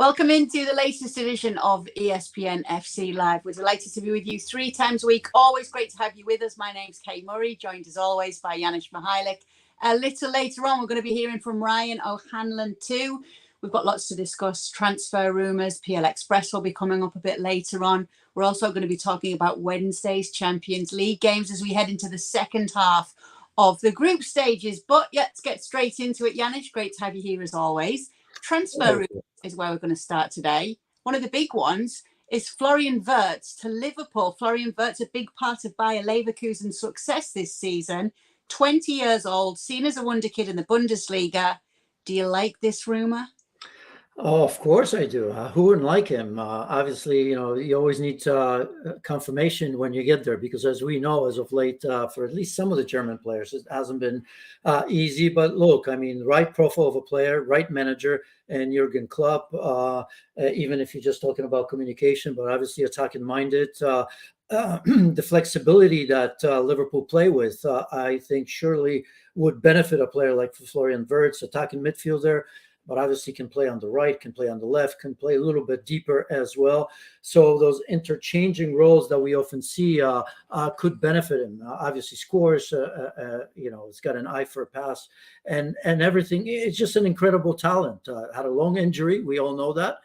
Welcome into the latest edition of ESPN FC Live. We're delighted to be with you 3 times a week. Always great to have you with us. My name's Kay Murray, joined as always by Janusz Michallik. A little later on, we're going to be hearing from Ryan O'Hanlon too. We've got lots to discuss. Transfer rumours, PL Express will be coming up a bit later on. We're also going to be talking about Wednesday's Champions League games as we head into the second half of the group stages. But yeah, let's get straight into it. Janusz, great to have you here as always. Transfer rumours is where we're going to start today. One of the big ones is Florian Wirtz to Liverpool. Florian Wirtz, a big part of Bayer Leverkusen's success this season. 20 years old, seen as a wonder kid in the Bundesliga. Do you like this rumour? Oh, of course I do. Who wouldn't like him? Obviously, you always need confirmation when you get there, because as we know, as of late, for at least some of the German players, it hasn't been easy. But look, I mean, right profile of a player, right manager, and Jurgen Klopp, even if you're just talking about communication, but obviously attacking minded. The flexibility that Liverpool play with, I think surely would benefit a player like Florian Wirtz, attacking midfielder, but obviously can play on the right, can play on the left, can play a little bit deeper as well. So those interchanging roles that we often see could benefit him. Obviously scores, he's got an eye for a pass and everything. It's just an incredible talent. Had a long injury, we all know that,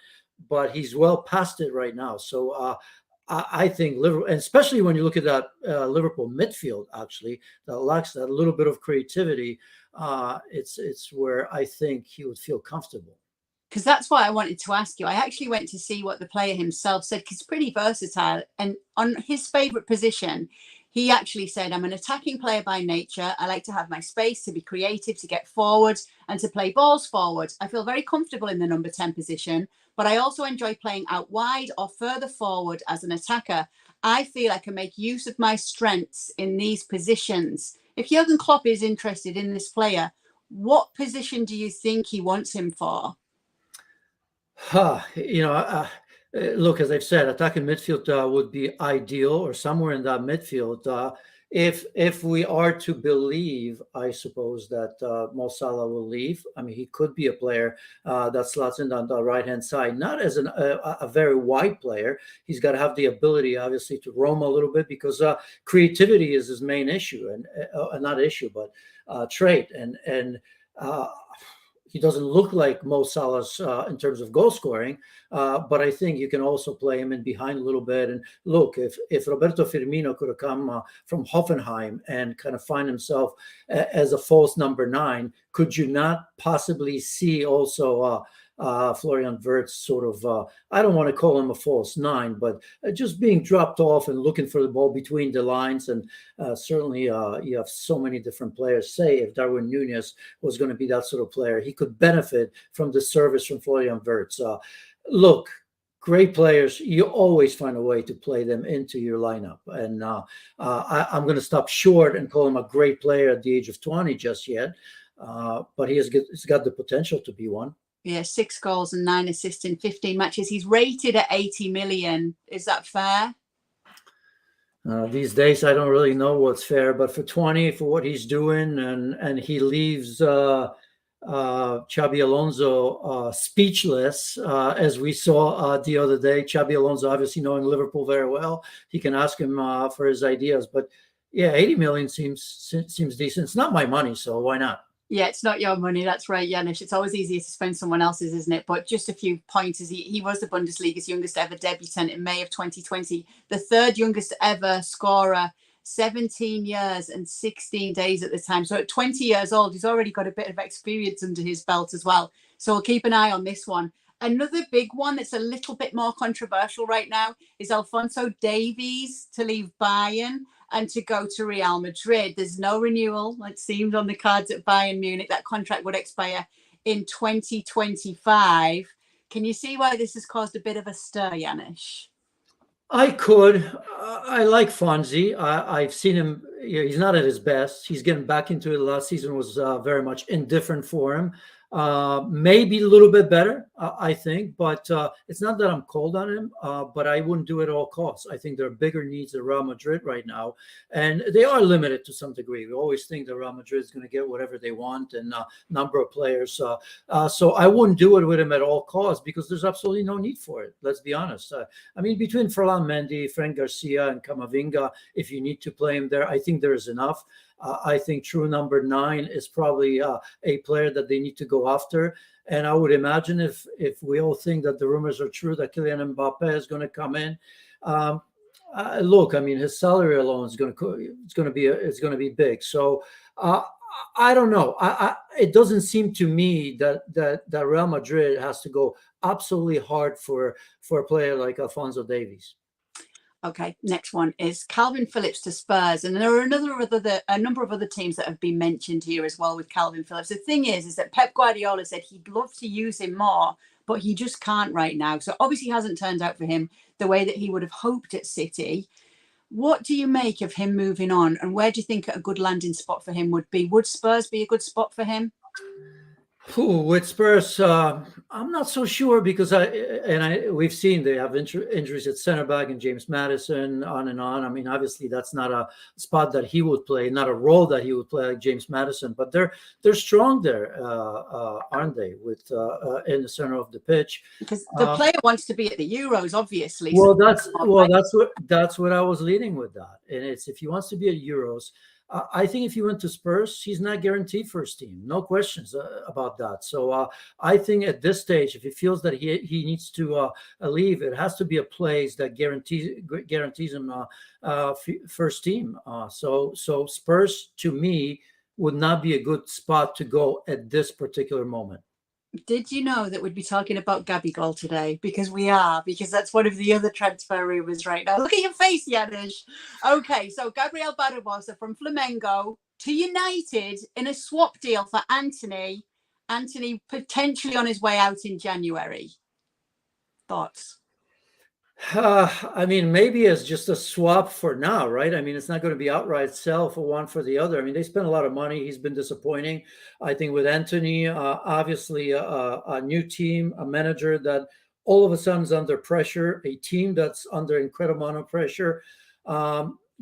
but he's well past it right now. So I think Liverpool, and especially when you look at that Liverpool midfield, actually, that lacks that little bit of creativity, it's where I think he would feel comfortable. Because that's what I wanted to ask you. I actually went to see what the player himself said, because he's pretty versatile. And on his favourite position, he actually said, I'm an attacking player by nature. I like to have my space, to be creative, to get forward and to play balls forward. I feel very comfortable in the number 10 position, but I also enjoy playing out wide or further forward as an attacker. I feel I can make use of my strengths in these positions. If Jurgen Klopp is interested in this player, what position do you think he wants him for? Look, as I've said, attacking midfield would be ideal, or somewhere in that midfield. If we are to believe, I suppose, that Mo Salah will leave, I mean, he could be a player that slots in on the right-hand side, not as a very wide player. He's got to have the ability, obviously, to roam a little bit, because creativity is his main issue, and not issue, but trait. And he doesn't look like Mo Salah's in terms of goal scoring, but I think you can also play him in behind a little bit. And look, if Roberto Firmino could have come from Hoffenheim and kind of find himself as a false number 9, could you not possibly see also Florian Wirtz sort of, I don't want to call him a false 9, but just being dropped off and looking for the ball between the lines. And certainly you have so many different players. Say if Darwin Núñez was going to be that sort of player, he could benefit from the service from Florian Wirtz. Look, great players, you always find a way to play them into your lineup. And I'm going to stop short and call him a great player at the age of 20 just yet, but he's got the potential to be one. Yeah, 6 goals and 9 assists in 15 matches. He's rated at 80 million. Is that fair? These days, I don't really know what's fair, but for 20, for what he's doing, and he leaves Xabi Alonso speechless, as we saw the other day. Xabi Alonso, obviously knowing Liverpool very well, he can ask him for his ideas. But yeah, 80 million seems decent. It's not my money, so why not? Yeah, it's not your money. That's right, Janusz. It's always easier to spend someone else's, isn't it? But just a few pointers. He was the Bundesliga's youngest ever debutant in May of 2020, the 3rd youngest ever scorer, 17 years and 16 days at the time. So at 20 years old, he's already got a bit of experience under his belt as well. So we'll keep an eye on this one. Another big one that's a little bit more controversial right now is Alphonso Davies to leave Bayern and to go to Real Madrid. There's no renewal, it seemed, on the cards at Bayern Munich. That contract would expire in 2025. Can you see why this has caused a bit of a stir, Janusz? I could. I like Fonzie. I've seen him. He's not at his best. He's getting back into it. Last season was very much indifferent for him. Maybe a little bit better, I think, but it's not that I'm cold on him, but I wouldn't do it at all costs. I think there are bigger needs at Real Madrid right now, and they are limited to some degree. We always think that Real Madrid is going to get whatever they want and number of players. So I wouldn't do it with him at all costs because there's absolutely no need for it. Let's be honest. I mean, between Ferland Mendy, Frank Garcia, and Camavinga, if you need to play him there, I think there is enough. I think true number 9 is probably a player that they need to go after. And I would imagine if we all think that the rumors are true that Kylian Mbappe is going to come in, look, I mean, his salary alone is going to be big. So I don't know. It doesn't seem to me that Real Madrid has to go absolutely hard for a player like Alphonso Davies. Okay, next one is Kalvin Phillips to Spurs, and there are a number of other teams that have been mentioned here as well with Kalvin Phillips. The thing is that Pep Guardiola said he'd love to use him more, but he just can't right now. So obviously hasn't turned out for him the way that he would have hoped at City. What do you make of him moving on, and where do you think a good landing spot for him would be? Would Spurs be a good spot for him? With Spurs, I'm not so sure because we've seen they have injuries at center back and James Maddison, on and on. I mean, obviously that's not a spot that he would play, not a role that he would play like James Maddison. But they're strong there, aren't they? With in the center of the pitch, because the player wants to be at the Euros, obviously. Well, that's what I was leading with that, and it's if he wants to be at Euros. I think if he went to Spurs, he's not guaranteed first team. No questions about that. So I think at this stage, if he feels that he needs to leave, it has to be a place that guarantees him first team. So Spurs, to me, would not be a good spot to go at this particular moment. Did you know that we'd be talking about Gabigol today? Because that's one of the other transfer rumors right now. Look at your face, Janusz. Okay, so Gabriel Barbosa from Flamengo to United in a swap deal for Anthony. Anthony potentially on his way out in January. Thoughts? I mean, maybe it's just a swap for now, right? I mean, it's not going to be outright sell for one for the other. I mean, they spent a lot of money. He's been disappointing. I think with Anthony, obviously a new team, a manager that all of a sudden is under pressure, a team that's under incredible amount of pressure.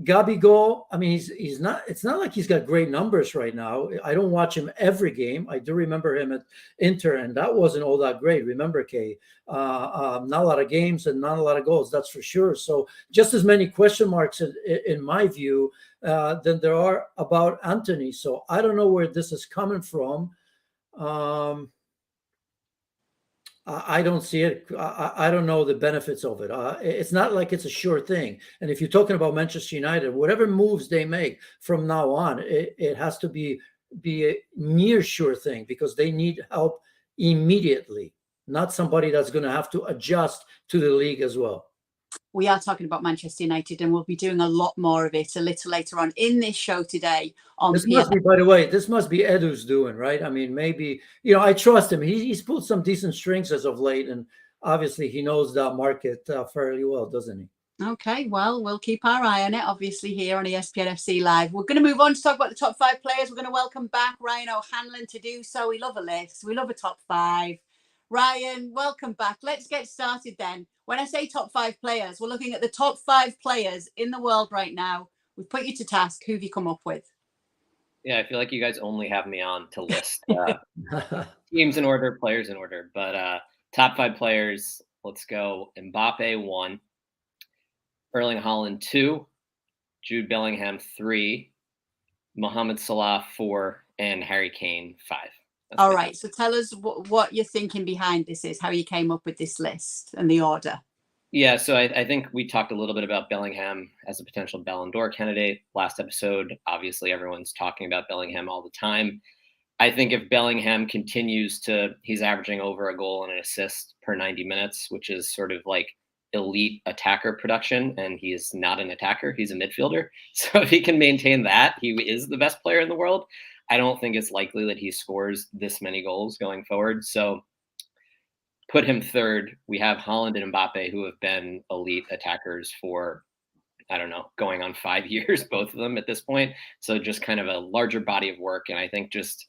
Gabigol, I mean, he's not. It's not like he's got great numbers right now. I don't watch him every game. I do remember him at Inter, and that wasn't all that great. Remember, Kay, not a lot of games and not a lot of goals. That's for sure. So just as many question marks in my view than there are about Anthony. So I don't know where this is coming from. I don't see it. I don't know the benefits of it. It's not like it's a sure thing. And if you're talking about Manchester United, whatever moves they make from now on, it has to be a near sure thing because they need help immediately, not somebody that's going to have to adjust to the league as well. We are talking about Manchester United, and we'll be doing a lot more of it a little later on in this show today. This must be, by the way, this must be Edu's doing, right? I mean, maybe, I trust him. He's pulled some decent strings as of late, and obviously he knows that market fairly well, doesn't he? Okay, well, we'll keep our eye on it, obviously, here on ESPN FC Live. We're going to move on to talk about the top 5 players. We're going to welcome back Ryan O'Hanlon to do so. We love a list. We love a top 5. Ryan, welcome back. Let's get started then. When I say top 5 players, we're looking at the top 5 players in the world right now. We've put you to task. Who have you come up with? Yeah, I feel like you guys only have me on to list teams in order, players in order. But top 5 players, let's go. Mbappe 1, Erling Haaland 2, Jude Bellingham 3, Mohamed Salah 4, and Harry Kane 5. All right. So tell us what you're thinking behind this is, how you came up with this list and the order. Yeah, so I think we talked a little bit about Bellingham as a potential Ballon d'Or candidate last episode. Obviously, everyone's talking about Bellingham all the time. I think if Bellingham continues he's averaging over a goal and an assist per 90 minutes, which is sort of like elite attacker production, and he is not an attacker, he's a midfielder. So if he can maintain that, he is the best player in the world. I don't think it's likely that he scores this many goals going forward. So put him third. We have Haaland and Mbappe, who have been elite attackers for, I don't know, going on 5 years, both of them at this point. So just kind of a larger body of work. And I think just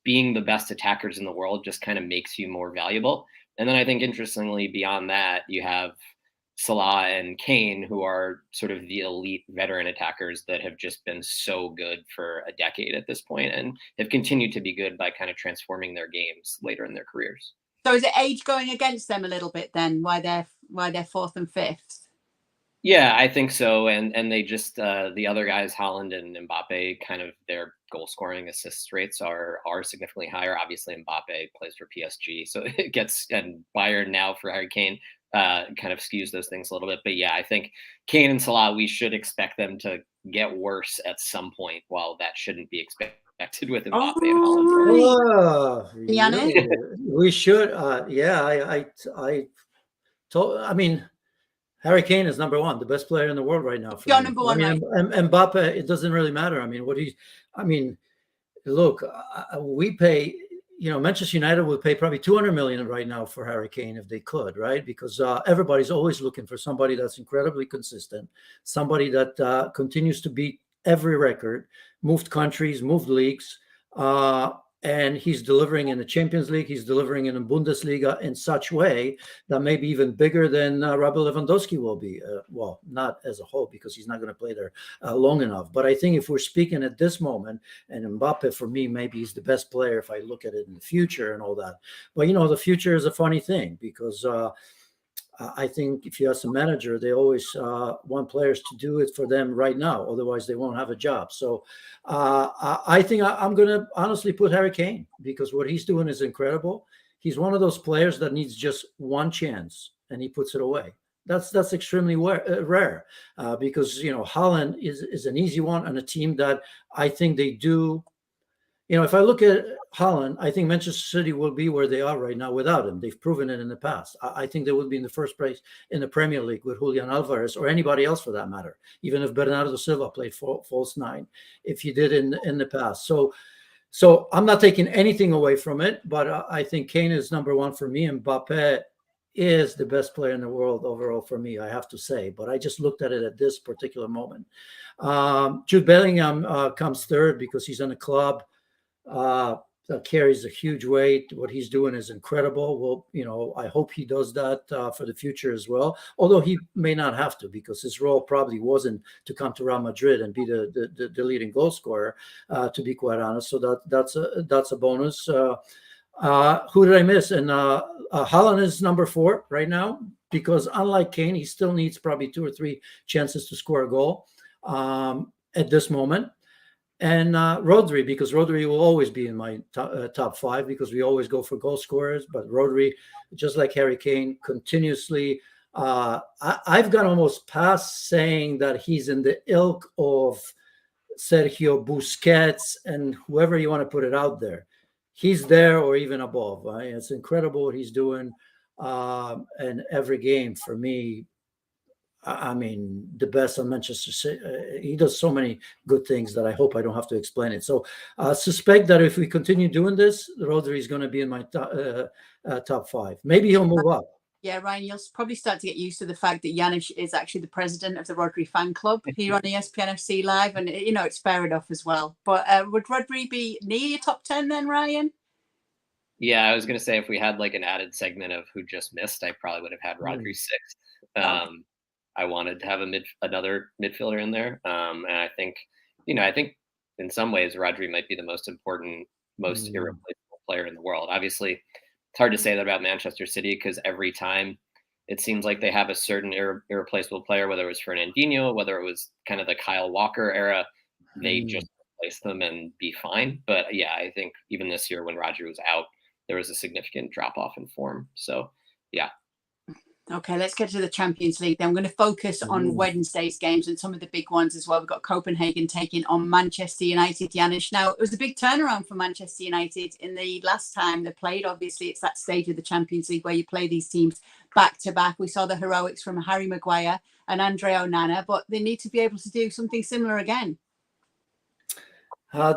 being the best attackers in the world just kind of makes you more valuable. And then I think, interestingly, beyond that, you have Salah and Kane, who are sort of the elite veteran attackers that have just been so good for a decade at this point and have continued to be good by kind of transforming their games later in their careers. So is it age going against them a little bit then? Why they're fourth and fifth? Yeah, I think so. And they just the other guys, Haaland and Mbappe, kind of their goal scoring assist rates are significantly higher. Obviously, Mbappe plays for PSG, so it gets, and Bayern now for Harry Kane kind of skews those things a little bit. But yeah, I think Kane and Salah, we should expect them to get worse at some point, while that shouldn't be expected with Mbappe and Haaland. Janusz? We should. I mean, Harry Kane is number one, the best player in the world right now. You're number one, right? Mbappe, it doesn't really matter. Look, we pay, Manchester United would pay probably 200 million right now for Harry Kane if they could, right? Because everybody's always looking for somebody that's incredibly consistent, somebody that continues to beat every record, moved countries, moved leagues, and he's delivering in the Champions League. He's delivering in the Bundesliga in such way that maybe even bigger than Robert Lewandowski will be. Well, not as a whole, because he's not going to play there long enough. But I think if we're speaking at this moment, and Mbappe for me, maybe he's the best player if I look at it in the future and all that. But, the future is a funny thing, because I think if you ask a manager, they always want players to do it for them right now. Otherwise, they won't have a job. So I think I'm going to honestly put Harry Kane, because what he's doing is incredible. He's one of those players that needs just one chance and he puts it away. That's extremely rare because, Haaland is an easy one, and a team that I think they do. If I look at Haaland, I think Manchester City will be where they are right now without him. They've proven it in the past. I think they would be in the first place in the Premier League with Julian Alvarez, or anybody else for that matter, even if Bernardo Silva played false nine, if he did in the past. So I'm not taking anything away from it, but I think Kane is number one for me, and Mbappe is the best player in the world overall for me, I have to say. But I just looked at it at this particular moment. Jude Bellingham comes third because he's in a club that carries a huge weight. What he's doing is incredible. Well, I hope he does that for the future as well, although he may not have to, because his role probably wasn't to come to Real Madrid and be the leading goal scorer, to be quite honest. So that's a bonus. Who did I miss? And Haaland is number 4 right now, because unlike Kane, he still needs probably 2 or 3 chances to score a goal at this moment. And Rodri, because Rodri will always be in my top 5, because we always go for goal scorers. But Rodri, just like Harry Kane, continuously, I've gone almost past saying that he's in the ilk of Sergio Busquets and whoever you want to put it out there. He's there or even above. Right? It's incredible what he's doing. And every game for me, I mean, the best on Manchester City. He does so many good things that I hope I don't have to explain it. So suspect that if we continue doing this, Rodri is going to be in my top 5. Maybe he'll move up. Yeah, Ryan, you'll probably start to get used to the fact that Janusz is actually the president of the Rodri fan club here on ESPN FC Live. And, it's fair enough as well. But would Rodri be near your top 10 then, Ryan? Yeah, I was going to say, if we had like an added segment of who just missed, I probably would have had Rodri 6th. I wanted to have another midfielder in there. And I think in some ways Rodri might be the most important, most irreplaceable player in the world. Obviously, it's hard to say that about Manchester City, because every time it seems like they have a certain irreplaceable player, whether it was Fernandinho, whether it was kind of the Kyle Walker era, they just replace them and be fine. But yeah, I think even this year when Rodri was out, there was a significant drop off in form. So yeah. Okay, let's get to the Champions League. Then I'm going to focus on Wednesday's games and some of the big ones as well. We've got Copenhagen taking on Manchester United. Janusz, now it was a big turnaround for Manchester United in the last time they played. Obviously, it's that stage of the Champions League where you play these teams back to back. We saw the heroics from Harry Maguire and Andre Onana, but they need to be able to do something similar again.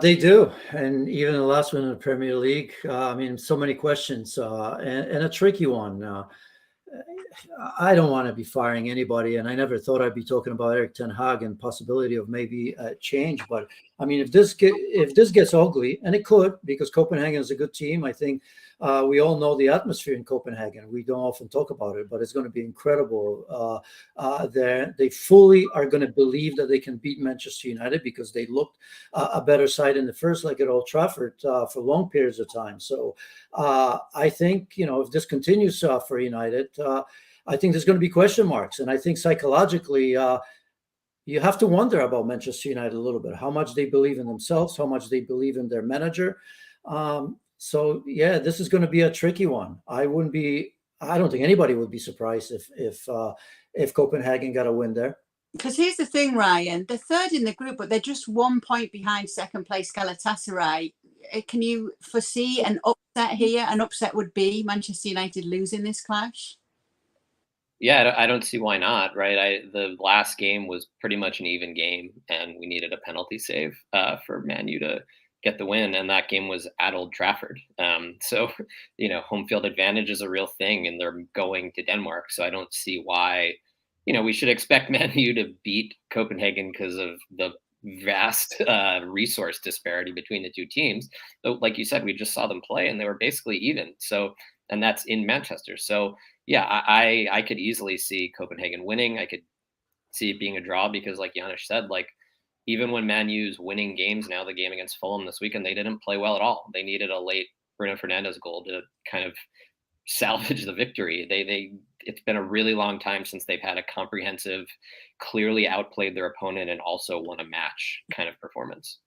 They do. And even the last one in the Premier League, so many questions and a tricky one. I don't want to be firing anybody, and I never thought I'd be talking about Erik ten Hag and possibility of maybe change. But I mean, if this gets ugly, and it could, because Copenhagen is a good team. I think we all know the atmosphere in Copenhagen. We don't often talk about it, but it's going to be incredible there. They fully are going to believe that they can beat Manchester United because they looked a better side in the first leg at Old Trafford for long periods of time. So I think, if this continues for United, I think there's going to be question marks. And I think psychologically, you have to wonder about Manchester United a little bit, how much they believe in themselves, how much they believe in their manager. So yeah, this is going to be a tricky one. I don't think anybody would be surprised if Copenhagen got a win there. Because here's the thing, Ryan, they're third in the group, but they're just 1 point behind second place Galatasaray. Can you foresee an upset here? An upset would be Manchester United losing this clash? Yeah, I don't see why not, right? The last game was pretty much an even game, and we needed a penalty save for Man U to get the win, and that game was at Old Trafford. So, home field advantage is a real thing, and they're going to Denmark. So I don't see why, we should expect Man U to beat Copenhagen because of the vast resource disparity between the two teams. Though, like you said, we just saw them play, and they were basically even. So, and that's in Manchester. So, yeah, I could easily see Copenhagen winning. I could see it being a draw because, like Janusz said, even when Man U's winning games now, the game against Fulham this weekend, they didn't play well at all. They needed a late Bruno Fernandes goal to kind of salvage the victory. It's been a really long time since they've had a comprehensive, clearly outplayed their opponent and also won a match kind of performance.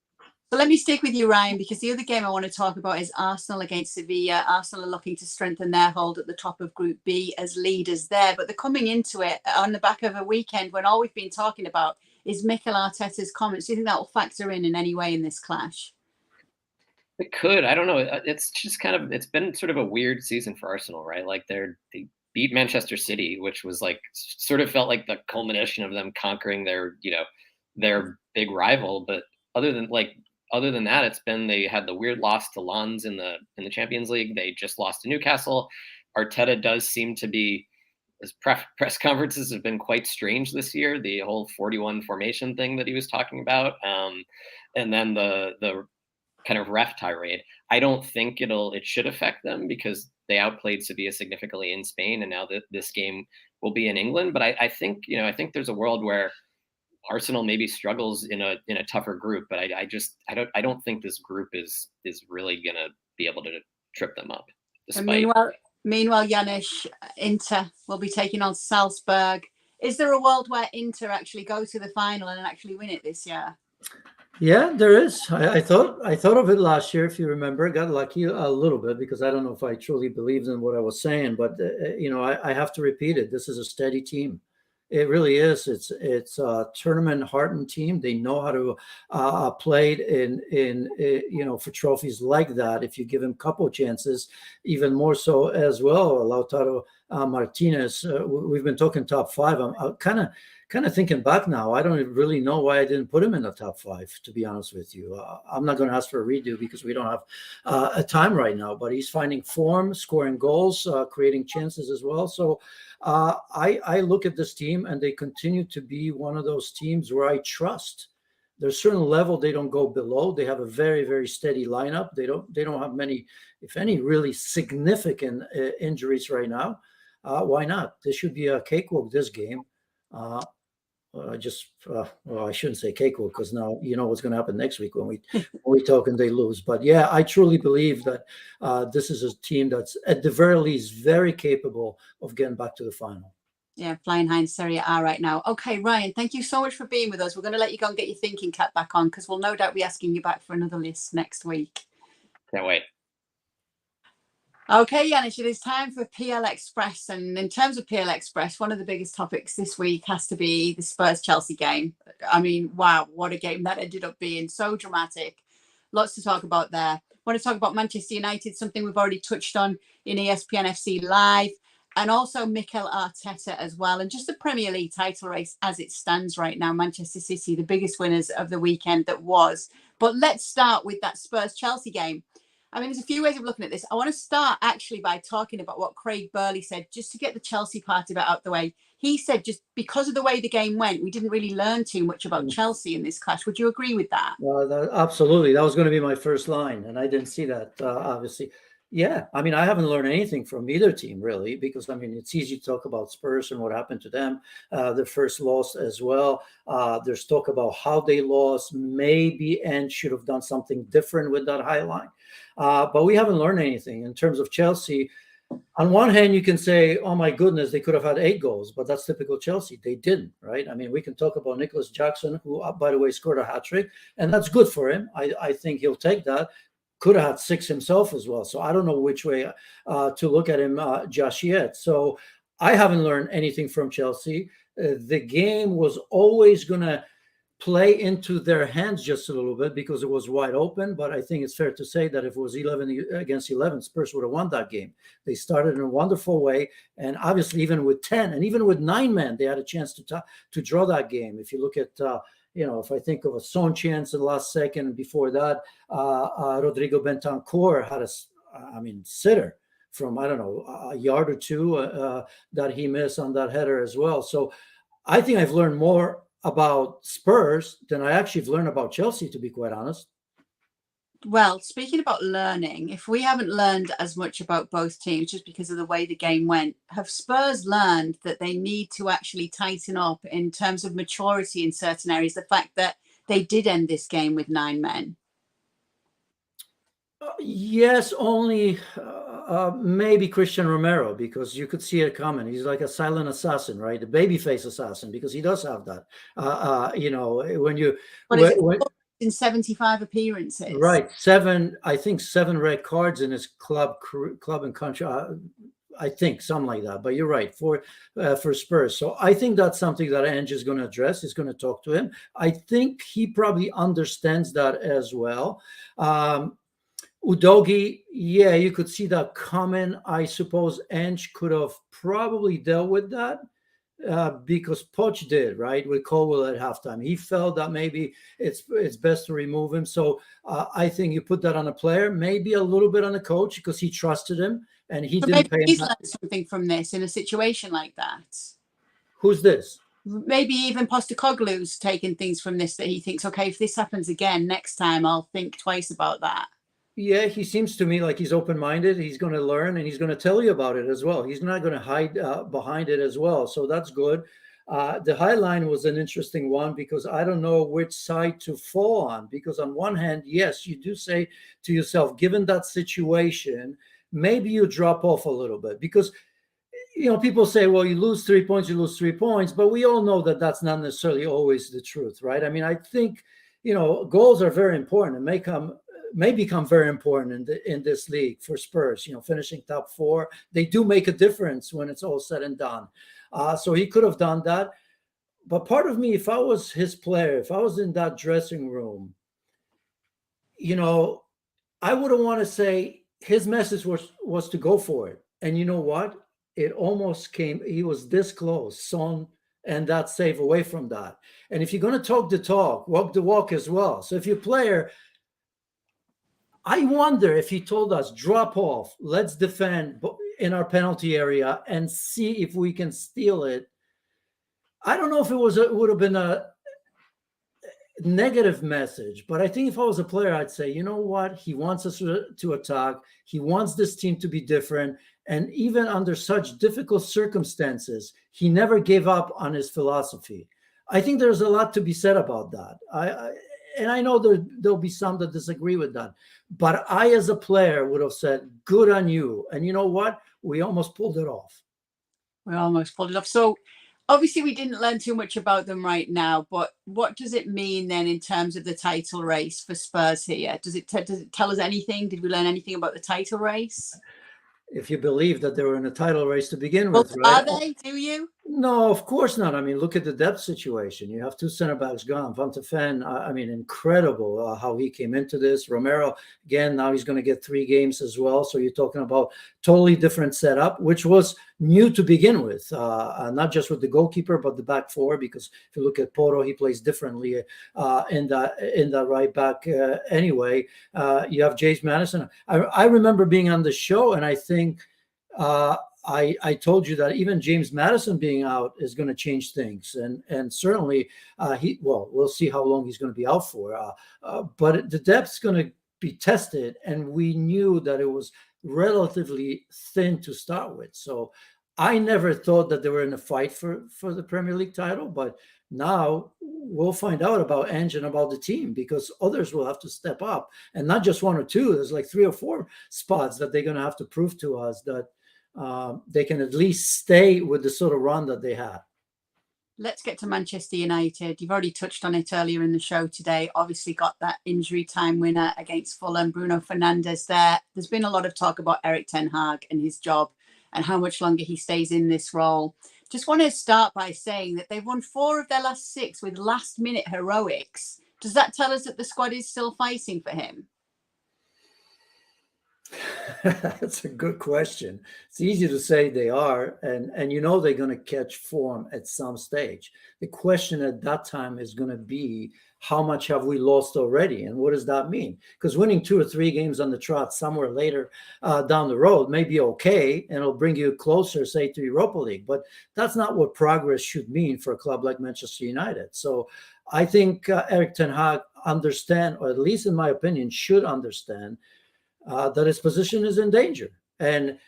So let me stick with you, Ryan, because the other game I want to talk about is Arsenal against Sevilla. Arsenal are looking to strengthen their hold at the top of Group B as leaders there, but they're coming into it on the back of a weekend when all we've been talking about is Mikel Arteta's comments. Do you think that will factor in any way in this clash? It could. I don't know. It's just it's been sort of a weird season for Arsenal, right? They beat Manchester City, which was sort of felt like the culmination of them conquering their big rival. But other than that, they had the weird loss to Lens in the Champions League. They just lost to Newcastle. Arteta does seem to be, his press conferences have been quite strange this year. The whole 41 formation thing that he was talking about, and then the kind of ref tirade. I don't think it should affect them because they outplayed Sevilla significantly in Spain, and now this game will be in England. But I think there's a world where Arsenal maybe struggles in a tougher group, but I don't think this group is really gonna be able to trip them up. Despite... Meanwhile, Janusz, Inter will be taking on Salzburg. Is there a world where Inter actually go to the final and actually win it this year? Yeah, there is. I thought of it last year, if you remember. Got lucky a little bit because I don't know if I truly believed in what I was saying, but I have to repeat it. This is a steady team. It really is. It's a tournament hardened team. They know how to play in for trophies like that. If you give them a couple chances, even more so as well. Lautaro Martinez. We've been talking top five. I'm kind of thinking back now. I don't really know why I didn't put him in the top five. To be honest with you, I'm not going to ask for a redo because we don't have a time right now. But he's finding form, scoring goals, creating chances as well. So. I look at this team and they continue to be one of those teams where I trust. There's a certain level they don't go below. They have a very, very steady lineup. They don't have many, if any, really significant injuries right now. Why not? This should be a cakewalk, this game. I shouldn't say cakewalk because now you know what's going to happen next week when we talk and they lose. But yeah, I truly believe that this is a team that's at the very least very capable of getting back to the final. Yeah, flying high in Serie A right now. Okay, Ryan, thank you so much for being with us. We're going to let you go and get your thinking cap back on because we'll no doubt be asking you back for another list next week. Can't wait. Okay, Janusz, it is time for PL Express. And in terms of PL Express, one of the biggest topics this week has to be the Spurs-Chelsea game. I mean, wow, what a game that ended up being. So dramatic. Lots to talk about there. I want to talk about Manchester United, something we've already touched on in ESPN FC Live, and also Mikel Arteta as well. And just the Premier League title race as it stands right now. Manchester City, the biggest winners of the weekend that was. But let's start with that Spurs-Chelsea game. I mean, there's a few ways of looking at this. I want to start actually by talking about what Craig Burley said, just to get the Chelsea part of it out the way. He said just because of the way the game went, we didn't really learn too much about Chelsea in this clash. Would you agree with that? Absolutely. That was going to be my first line, and I didn't see that, obviously. Yeah, I mean, I haven't learned anything from either team, really, because, I mean, it's easy to talk about Spurs and what happened to them, their first loss as well. There's talk about how they lost. Maybe and should have done something different with that high line. But we haven't learned anything in terms of Chelsea. On one hand, you can say, oh, my goodness, they could have had 8 goals, but that's typical Chelsea. They didn't, right? I mean, we can talk about Nicholas Jackson, who, by the way, scored a hat-trick, and that's good for him. I think he'll take that. Could have had 6 himself as well. So I don't know which way to look at him just yet. So I haven't learned anything from Chelsea. The game was always going to play into their hands just a little bit because it was wide open. But I think it's fair to say that if it was 11 against 11, Spurs would have won that game. They started in a wonderful way. And obviously, even with 10 and even with 9 men, they had a chance to draw that game. If you look at if I think of a Son chance in the last second, before that, Rodrigo Bentancur had a sitter from, I don't know, a yard or two that he missed on that header as well. So I think I've learned more about Spurs than I actually have learned about Chelsea, to be quite honest. Well, speaking about learning, if we haven't learned as much about both teams just because of the way the game went, have Spurs learned that they need to actually tighten up in terms of maturity in certain areas? The fact that they did end this game with 9 men. Yes, only maybe Christian Romero, because you could see it coming. He's like a silent assassin, right? The babyface assassin, because he does have that. When you... in 75 appearances, right? 7 red cards in his club and country. I think something like that. But you're right for Spurs. So I think that's something that Ange is going to address. He's going to talk to him. I think he probably understands that as well. Udogie, yeah, you could see that coming. I suppose Ange could have probably dealt with that. Because Poch did, right, with Colwell at halftime. He felt that maybe it's best to remove him. So I think you put that on a player, maybe a little bit on the coach, because he trusted him and he didn't pay him. He's learned something from this in a situation like that. Who's this? Maybe even Postecoglou's taken things from this that he thinks, okay, if this happens again next time, I'll think twice about that. Yeah, he seems to me like he's open-minded. He's going to learn, and he's going to tell you about it as well. He's not going to hide behind it as well. So that's good. The high line was an interesting one because I don't know which side to fall on. Because on one hand, yes, you do say to yourself, given that situation, maybe you drop off a little bit. Because, people say, well, you lose 3 points, you lose 3 points. But we all know that that's not necessarily always the truth, right? I mean, I think, goals are very important and may become very important in this league for Spurs, finishing top 4. They do make a difference when it's all said and done. So he could have done that. But part of me, if I was his player, if I was in that dressing room, I wouldn't want to say his message was to go for it. And you know what? It almost came. He was this close, Son, and that save away from that. And if you're going to talk the talk, walk the walk as well. So if you're a player, I wonder if he told us, drop off, let's defend in our penalty area and see if we can steal it. I don't know if it would have been a negative message, but I think if I was a player, I'd say, you know what? He wants us to attack. He wants this team to be different. And even under such difficult circumstances, he never gave up on his philosophy. I think there's a lot to be said about that. And I know there'll be some that disagree with that. But I, as a player, would have said, good on you. And you know what? We almost pulled it off. So obviously we didn't learn too much about them right now. But what does it mean then in terms of the title race for Spurs here? Does it tell us anything? Did we learn anything about the title race? If you believe that they were in a title race to begin with, right? Are they? Do you? No, of course not. I mean, look at the depth situation. You have two center backs gone. Van de Ven, I mean, incredible how he came into this. Romero, again, now he's going to get 3 games as well. So you're talking about totally different setup, which was new to begin with, not just with the goalkeeper, but the back four. Because if you look at Porto, he plays differently in the right back anyway. You have James Maddison. I remember being on the show, and I think I told you that even James Maddison being out is going to change things, and certainly we'll see how long he's going to be out for. But the depth's going to be tested, and we knew that it was relatively thin to start with. So I never thought that they were in a fight for the Premier League title, but now we'll find out about Ange and about the team, because others will have to step up, and not just 1 or 2. There's like 3 or 4 spots that they're going to have to prove to us that they can at least stay with the sort of run that they had. Let's get to Manchester United. You've already touched on it earlier in the show today. Obviously got that injury time winner against Fulham, Bruno Fernandes there. There's been a lot of talk about Erik ten Hag and his job and how much longer he stays in this role. Just want to start by saying that they've won 4 of their last 6 with last-minute heroics. Does that tell us that the squad is still fighting for him? That's a good question. It's easy to say they are, and you know they're going to catch form at some stage. The question at that time is going to be, how much have we lost already, and what does that mean? Because winning 2 or 3 games on the trot somewhere later down the road may be okay, and it'll bring you closer, say, to Europa League. But that's not what progress should mean for a club like Manchester United. So I think Erik ten Hag understand, or at least in my opinion, should understand that his position is in danger. And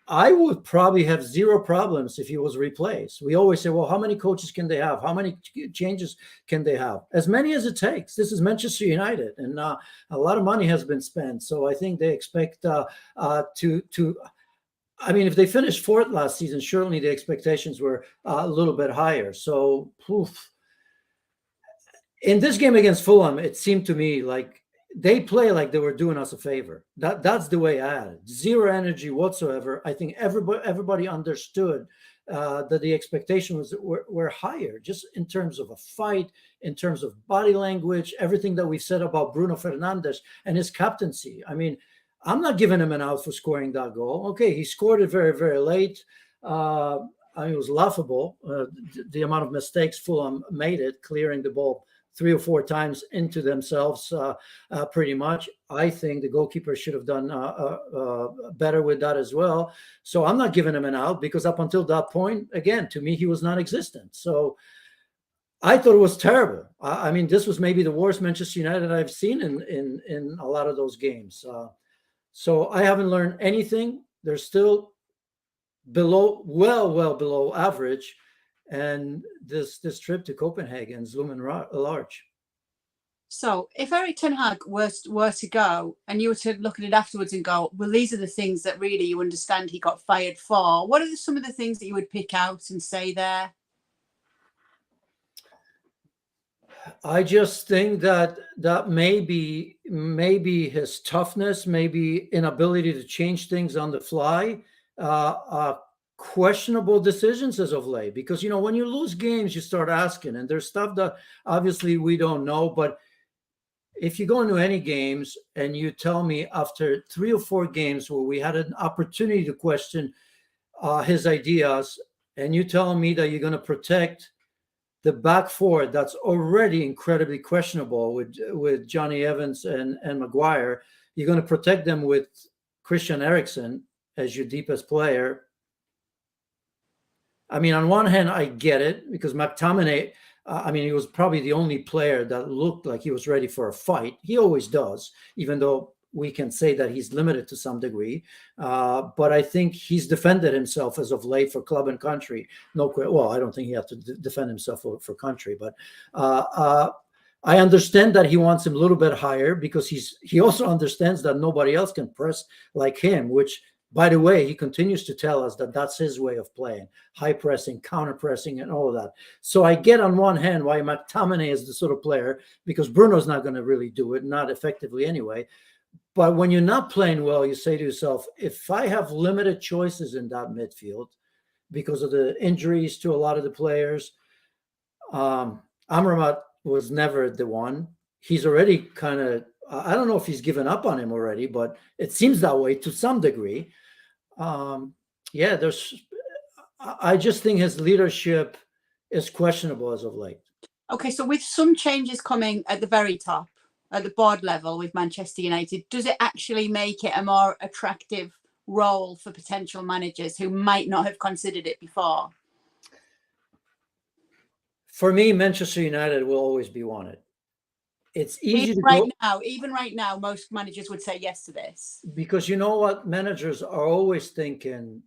I would probably have 0 problems if he was replaced. We always say, well, how many coaches can they have? How many changes can they have? As many as it takes. This is Manchester United, and a lot of money has been spent. So I think they expect I mean, if they finished 4th last season, surely the expectations were a little bit higher. So in this game against Fulham, it seemed to me like they play like they were doing us a favor. That's the way I had it. 0 energy whatsoever. I think everybody understood that the expectations were higher, just in terms of a fight, in terms of body language, everything that we said about Bruno Fernandes and his captaincy. I mean, I'm not giving him an out for scoring that goal. Okay, he scored it very, very late. I mean, it was laughable, the amount of mistakes Fulham made it, clearing the ball 3 or 4 times into themselves, pretty much. I think the goalkeeper should have done better with that as well. So I'm not giving him an out, because up until that point, again, to me, he was non-existent. So I thought it was terrible. I mean, this was maybe the worst Manchester United I've seen in a lot of those games. So I haven't learned anything. They're still well below average. And this trip to Copenhagen is looming large. So if Erik ten Hag were to go, and you were to look at it afterwards and go, well, these are the things that really you understand he got fired for, what are some of the things that you would pick out and say there? I just think that maybe his toughness, maybe inability to change things on the fly, questionable decisions as of late. Because, you know, when you lose games, you start asking, and there's stuff that obviously we don't know. But if you go into any games and you tell me after 3 or 4 games where we had an opportunity to question his ideas, and you tell me that you're going to protect the back 4 that's already incredibly questionable with Johnny Evans and Maguire, you're going to protect them with Christian Eriksen as your deepest player. I mean, on one hand, I get it, because McTominay, I mean, he was probably the only player that looked like he was ready for a fight. He always does, even though we can say that he's limited to some degree. But I think he's defended himself as of late for club and country. Well, I don't think he has to defend himself for country, but I understand that he wants him a little bit higher, because he also understands that nobody else can press like him, which, by the way, he continues to tell us that that's his way of playing, high pressing, counter pressing, and all of that. So I get on one hand why McTominay is the sort of player, because Bruno's not going to really do it, not effectively anyway. But when you're not playing well, you say to yourself, if I have limited choices in that midfield, because of the injuries to a lot of the players. Amrabat was never the one. He's already kind of, I don't know if he's given up on him already, but it seems that way to some degree. I just think his leadership is questionable as of late. Okay, so with some changes coming at the very top, at the board level with Manchester United, does it actually make it a more attractive role for potential managers who might not have considered it before? For me, Manchester United will always be wanted. It's easy even right now, most managers would say yes to this. Because you know what? Managers are always thinking,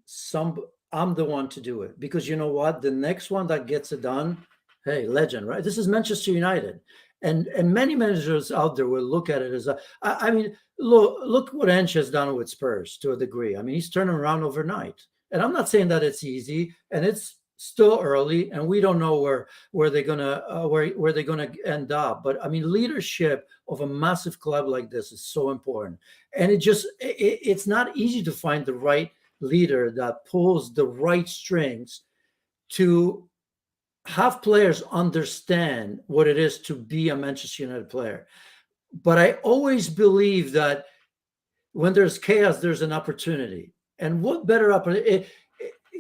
I'm the one to do it. Because you know what? The next one that gets it done, hey, legend, right? This is Manchester United. And many managers out there will look at it as look what Ange has done with Spurs to a degree. I mean, he's turning around overnight. And I'm not saying that it's easy, and it's still early, and we don't know where they're gonna end up. But I mean, leadership of a massive club like this is so important, and it's not easy to find the right leader that pulls the right strings to have players understand what it is to be a Manchester United player. But I always believe that when there's chaos, there's an opportunity, and what better opportunity?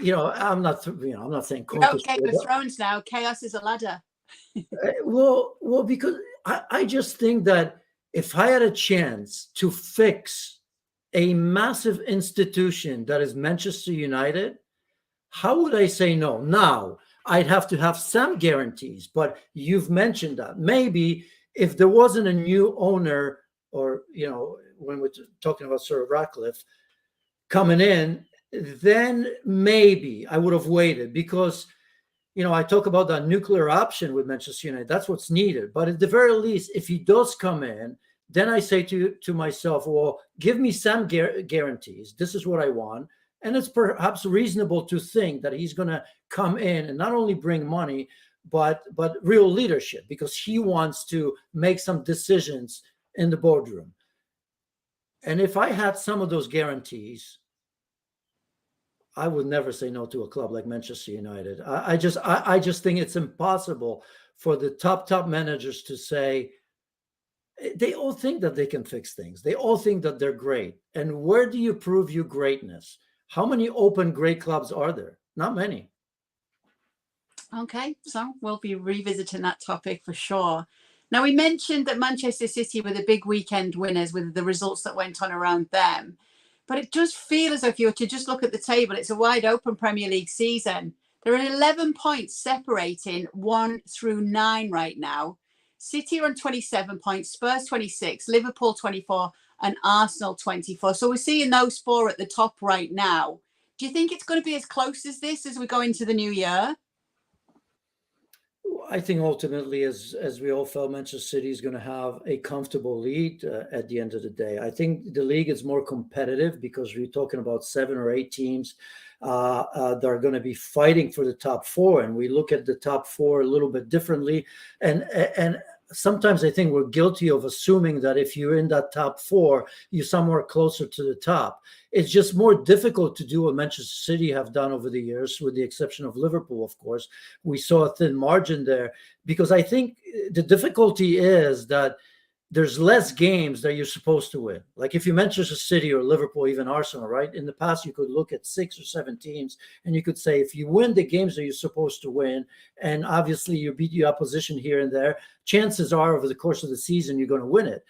I'm not saying Game of Thrones now. Chaos is a ladder. well, because I just think that if I had a chance to fix a massive institution that is Manchester United, how would I say no? Now, I'd have to have some guarantees, but you've mentioned that. Maybe if there wasn't a new owner, or, when we're talking about Sir Ratcliffe coming in, then maybe I would have waited, because, I talk about that nuclear option with Manchester United. That's what's needed. But at the very least, if he does come in, then I say to myself, well, give me some guarantees. This is what I want. And it's perhaps reasonable to think that he's going to come in and not only bring money, but real leadership, because he wants to make some decisions in the boardroom. And if I had some of those guarantees, I would never say no to a club like Manchester United. I just think it's impossible for the top managers to say. They all think that they can fix things. They all think that they're great. And where do you prove your greatness? How many open great clubs are there? Not many. Okay, so we'll be revisiting that topic for sure. Now, we mentioned that Manchester City were the big weekend winners with the results that went on around them. But it does feel as if you were to just look at the table, it's a wide open Premier League season. There are 11 points separating 1 through 9 right now. City are on 27 points, Spurs 26, Liverpool 24, and Arsenal 24. So we're seeing those 4 at the top right now. Do you think it's going to be as close as this as we go into the new year? I think ultimately, as we all felt, Manchester City is going to have a comfortable lead at the end of the day. I think the league is more competitive because we're talking about 7 or 8 teams that are going to be fighting for the top 4, and we look at the top 4 a little bit differently. And sometimes I think we're guilty of assuming that if you're in that top 4, you're somewhere closer to the top. It's just more difficult to do what Manchester City have done over the years, with the exception of Liverpool, of course. We saw a thin margin there, because I think the difficulty is that there's less games that you're supposed to win. Like if you Manchester City or Liverpool, even Arsenal, right? In the past, you could look at 6 or 7 teams and you could say, if you win the games that you're supposed to win, and obviously you beat your opposition here and there, chances are over the course of the season, you're going to win it.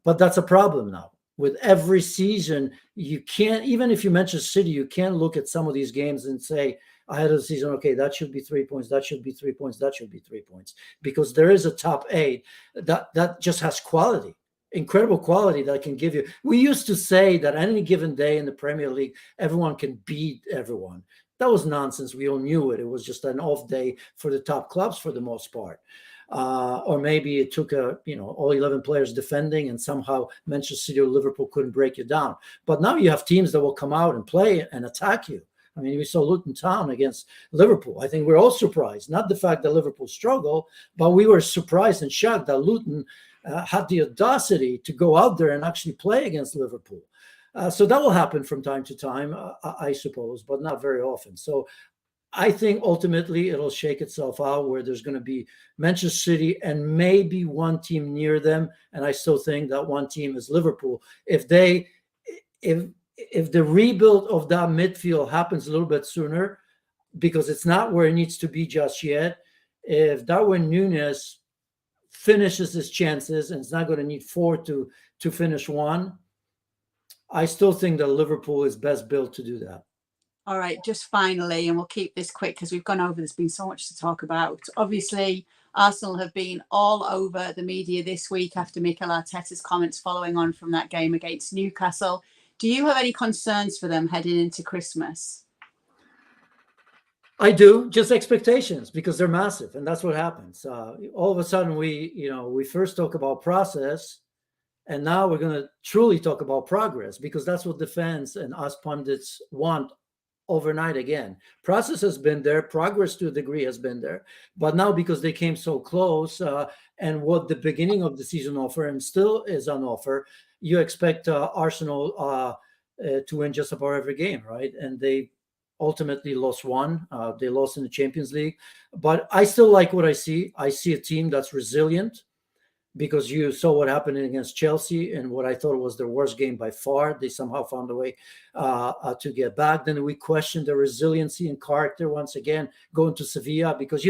But that's a problem now. With every season, you can't, even if you Manchester City, you can't look at some of these games and say, ahead of the season, okay, that should be 3 points, that should be 3 points, that should be 3 points, because there is a top 8 that just has quality, incredible quality that can give you. We used to say that any given day in the Premier League, everyone can beat everyone. That was nonsense. We all knew it. It was just an off day for the top clubs for the most part. Or maybe it took all 11 players defending, and somehow Manchester City or Liverpool couldn't break you down. But now you have teams that will come out and play and attack you. I mean, we saw Luton Town against Liverpool. I think we're all surprised, not the fact that Liverpool struggled, but we were surprised and shocked that Luton had the audacity to go out there and actually play against Liverpool. So that will happen from time to time, I suppose, but not very often. So I think ultimately it'll shake itself out where there's going to be Manchester City and maybe one team near them. And I still think that one team is Liverpool. If the rebuild of that midfield happens a little bit sooner, because it's not where it needs to be just yet, if Darwin Núñez finishes his chances and it's not going to need 4 to finish 1, I still think that Liverpool is best built to do that. All right, just finally, and we'll keep this quick because we've gone over, there's been so much to talk about. Obviously, Arsenal have been all over the media this week after Mikel Arteta's comments following on from that game against Newcastle. Do you have any concerns for them heading into Christmas? I do, just expectations, because they're massive, and that's what happens. All of a sudden, we first talk about process, and now we're going to truly talk about progress, because that's what the fans and us pundits want overnight again. Process has been there, progress to a degree has been there, but now because they came so close, and what the beginning of the season offer and still is on offer, you expect Arsenal to win just about every game, right? And they ultimately lost one. They lost in the Champions League, but I still like what I see. I see a team that's resilient, because you saw what happened against Chelsea and what I thought was their worst game by far. They somehow found a way to get back. Then we questioned their resiliency and character once again, going to Sevilla, because,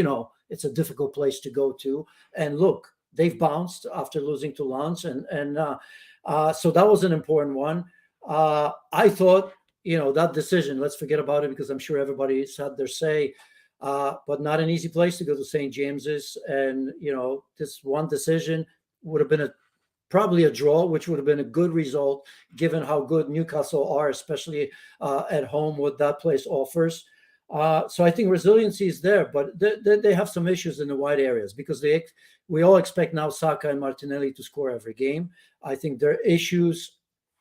it's a difficult place to go to. And look, they've bounced after losing to Lens. And so that was an important one. I thought, that decision, let's forget about it, because I'm sure everybody's had their say. But not an easy place to go to St. James's. And, this one decision would have been probably a draw, which would have been a good result, given how good Newcastle are, especially at home, what that place offers. So I think resiliency is there, but they have some issues in the wide areas, because we all expect now Saka and Martinelli to score every game. I think their issues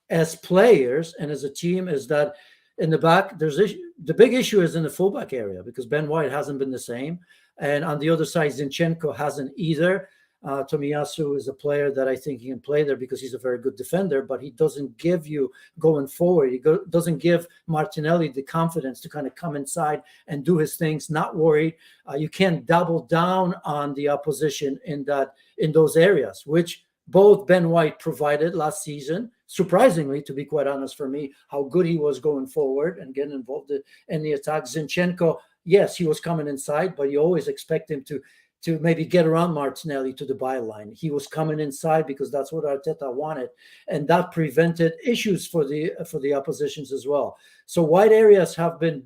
as players and as a team is that in the back, the big issue is in the fullback area, because Ben White hasn't been the same. And on the other side, Zinchenko hasn't either. Tomiyasu is a player that I think he can play there because he's a very good defender, but he doesn't give you going forward. He doesn't give Martinelli the confidence to kind of come inside and do his things, not worried. You can't double down on the opposition in those areas, which both Ben White provided last season. Surprisingly, to be quite honest, for me, how good he was going forward and getting involved in the attack. Zinchenko, yes, he was coming inside, but you always expect him to maybe get around Martinelli to the byline. He was coming inside because that's what Arteta wanted, and that prevented issues for the oppositions as well. So wide areas have been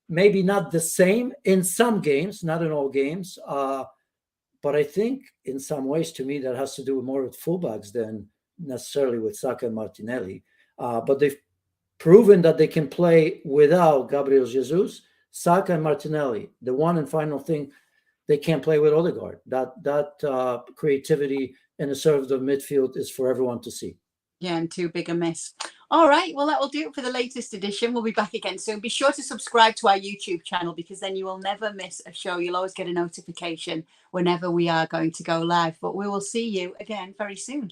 maybe not the same in some games, not in all games, but I think in some ways, to me, that has to do more with fullbacks than necessarily with Saka and Martinelli. But they've proven that they can play without Gabriel Jesus, Saka and Martinelli. The one and final thing, they can't play with Odegaard. That creativity in the sort of the midfield is for everyone to see. Yeah, and too big a miss. All right, well, that will do it for the latest edition. We'll be back again soon. Be sure to subscribe to our YouTube channel, because then you will never miss a show. You'll always get a notification whenever we are going to go live. But we will see you again very soon.